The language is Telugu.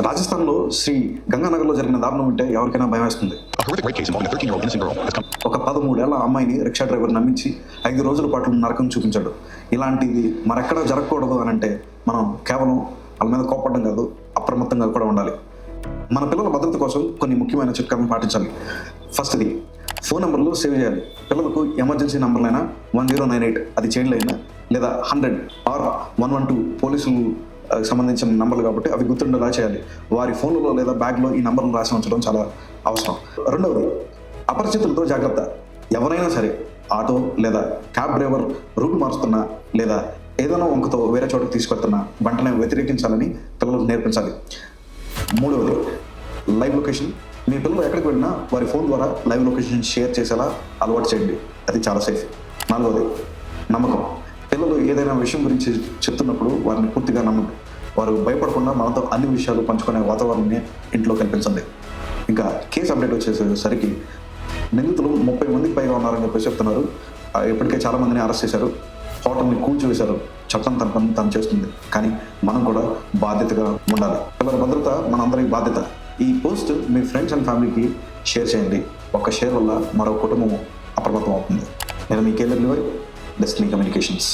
రాజస్థాన్లో శ్రీ గంగానగర్లో జరిగిన దారుణం ఉంటే ఎవరికైనా భయం వేస్తుంది. A horrific rape case involving a 13-year-old innocent girl has come. ఒక 13 ఏళ్ల అమ్మాయిని రిక్షా డ్రైవర్ నమ్మించి 5 రోజుల పాటు నరకం చూపించాడు. ఇలాంటిది మరెక్కడా జరగకూడదు అని అంటే మనం కేవలం వాళ్ళ మీద కోపడడం కాదు, అప్రమత్తంగా కూడా ఉండాలి. మన పిల్లల భద్రత కోసం కొన్ని ముఖ్యమైన చిట్కాలను పాటించాలి. ఫస్ట్ది, ఫోన్ నెంబర్లు సేవ్ చేయాలి. పిల్లలకు ఎమర్జెన్సీ నెంబర్లైనా 1098 అది చైల్డ్ అయినా, లేదా 100 ఆర్ 112 పోలీసులు సంబంధించిన నంబర్లు కాబట్టి అవి గుర్తుండేలా చేయాలి. వారి ఫోన్లలో లేదా బ్యాగ్లో ఈ నంబర్లు రాసి ఉంచడం చాలా అవసరం. రెండవది, అపరిచితులతో జాగ్రత్త. ఎవరైనా సరే ఆటో లేదా క్యాబ్ డ్రైవర్ రూట్ మారుస్తున్నా లేదా ఏదైనా వంకతో వేరే చోటుకు తీసుకెళ్తున్నా వెంటనే వ్యతిరేకించాలని పిల్లలకు నేర్పించాలి. మూడవది, లైవ్ లొకేషన్. మీ పిల్లలు ఎక్కడికి వెళ్ళినా వారి ఫోన్ ద్వారా లైవ్ లొకేషన్ షేర్ చేసేలా అలవాటు చేయండి, అది చాలా సేఫ్. నాలుగవది, నమ్మకం. పిల్లలు ఏదైనా విషయం గురించి చెప్తున్నప్పుడు వారిని పూర్తిగా నమ్మండి. వారు భయపడకుండా మనతో అన్ని విషయాలు పంచుకునే వాతావరణాన్ని ఇంట్లో కల్పించండి. ఇంకా కేసు అప్డేట్ వచ్చేసరికి నిందితులు 30 మందికి పైగా ఉన్నారని చెప్పేసి చెప్తున్నారు. ఇప్పటికే చాలా మందిని అరెస్ట్ చేశారు, హోటల్ని కూల్చివేశారు. చట్టం తన పని తను చేస్తుంది, కానీ మనం కూడా బాధ్యతగా ఉండాలి. పిల్లల భద్రత మనందరి బాధ్యత. ఈ పోస్ట్ మీ ఫ్రెండ్స్ అండ్ ఫ్యామిలీకి షేర్ చేయండి. ఒక్క షేర్ వల్ల మరో కుటుంబం అప్రమత్తం అవుతుంది. నేను మీ కేంద్ర డెస్టినీ కమ్యూనికేషన్స్.